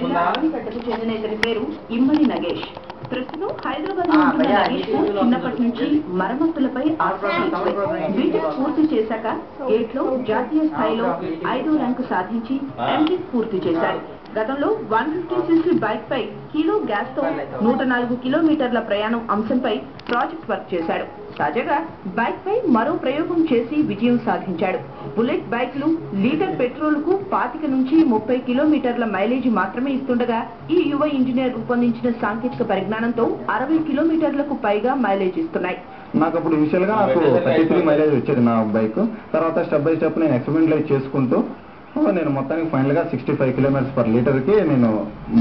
జిల్లా ఆవినికట్టకు చెందిన ఇతని పేరు ఇమ్మడి నగేష్. ప్రస్తుతం హైదరాబాద్ లో ఉంటున్న నగేష్ చిన్నప్పటి నుంచి మరమ్మతులపై ఆసక్తి. బీటెక్ పూర్తి చేశాక గేట్ లో జాతీయ స్థాయిలో 5వ ర్యాంకు సాధించి ఎంటెక్ పూర్తి చేశారు. గతంలో 150cc బైక్ పై కిలో గ్యాస్ తో 104 కిలోమీటర్ల ప్రయాణం అంశంపై ప్రాజెక్ట్ వర్క్ చేశాడు. తాజాగా బైక్ పై మరో ప్రయోగం చేసి విజయం సాధించాడు. బుల్లెట్ బైక్లు లీటర్ పెట్రోల్ కు 25 నుంచి 30 కిలోమీటర్ల మైలేజీ మాత్రమే ఇస్తుండగా ఈ యువ ఇంజనీర్ రూపొందించిన సాంకేతిక పరిజ్ఞానంతో 60 కిలోమీటర్లకు పైగా మైలేజ్ ఇస్తున్నాయి. నాకు అప్పుడు ఇనిషియల్ గా నాకు 33 మైలేజ్ వచ్చేది నా బైక్. తర్వాత స్టెప్ బై స్టెప్ నేను ఎక్స్పెరిమెంట్ చేసుకుంటూ నేను మొత్తానికి ఫైనల్ గా 65 కిలోమీటర్స్ పర్ లీటర్ కి నేను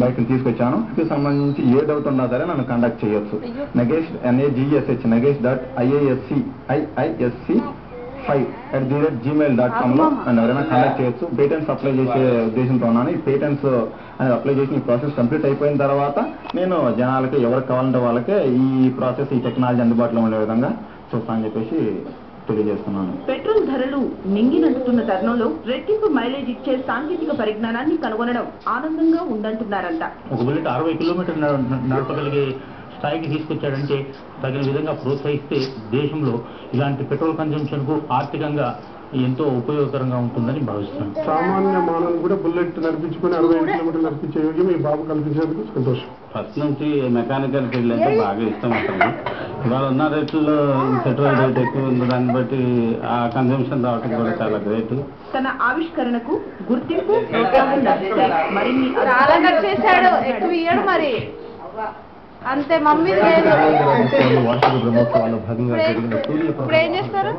బైక్ తీసుకొచ్చాను. దీనికి సంబంధించి ఏ డౌట్ ఉన్నా సరే నన్ను కాంటాక్ట్ చేయొచ్చు. నగేష్ NAGESH nagesh.iisc5@gmail.com లో నన్ను ఎవరైనా కాంటాక్ట్ చేయొచ్చు. పేటెంట్స్ అప్లై చేసే ఉద్దేశంతో ఉన్నాను. ఈ పేటెంట్స్ అప్లై చేసిన ఈ ప్రాసెస్ కంప్లీట్ అయిపోయిన తర్వాత నేను జనాలకి ఎవరికి కావాలంటే వాళ్ళకే ఈ ప్రాసెస్ ఈ టెక్నాలజీ అందుబాటులో ఉండే విధంగా చూస్తానని చెప్పేసి తెలియజేస్తున్నాను. పెట్రోల్ ధరలు నింగినంటున్న తరుణంలో రెట్టింపు మైలేజ్ ఇచ్చే సాంకేతిక పరిజ్ఞానాన్ని కనుగొనడం ఆనందంగా ఉందంటున్నారంట. ఒక బుల్లెట్ 60 కిలోమీటర్లు నడపగలిగే స్థాయికి తీసుకొచ్చాడంటే తగిన విధంగా ప్రోత్సహిస్తే దేశంలో ఇలాంటి పెట్రోల్ కన్జంప్షన్ కు ఆర్థికంగా ఎంతో ఉపయోగకరంగా ఉంటుందని భావిస్తున్నాను. సామాన్య మానవులు కూడా బుల్లెట్ నడిపించుకుని 60 కిలోమీటర్లు నడిపించే యోగ్యం ఈ బాబు కల్పించినందుకు సంతోషం. ఫస్ట్ నుంచి మెకానికల్ ఫీల్డ్ అంటే బాగా ఇష్టం అసలు. ఇవాళ ఉన్న రేట్లలో పెట్రోల్ రేట్ ఎక్కువ ఉంది, దాన్ని బట్టి ఆ కన్జంప్షన్ రావడం కూడా చాలా గ్రేట్. తన ఆవిష్కరణకు గుర్తింపు మరిన్ని మరి అంతే మమ్మీ లేదు. ఇప్పుడు ఏం చేస్తారు?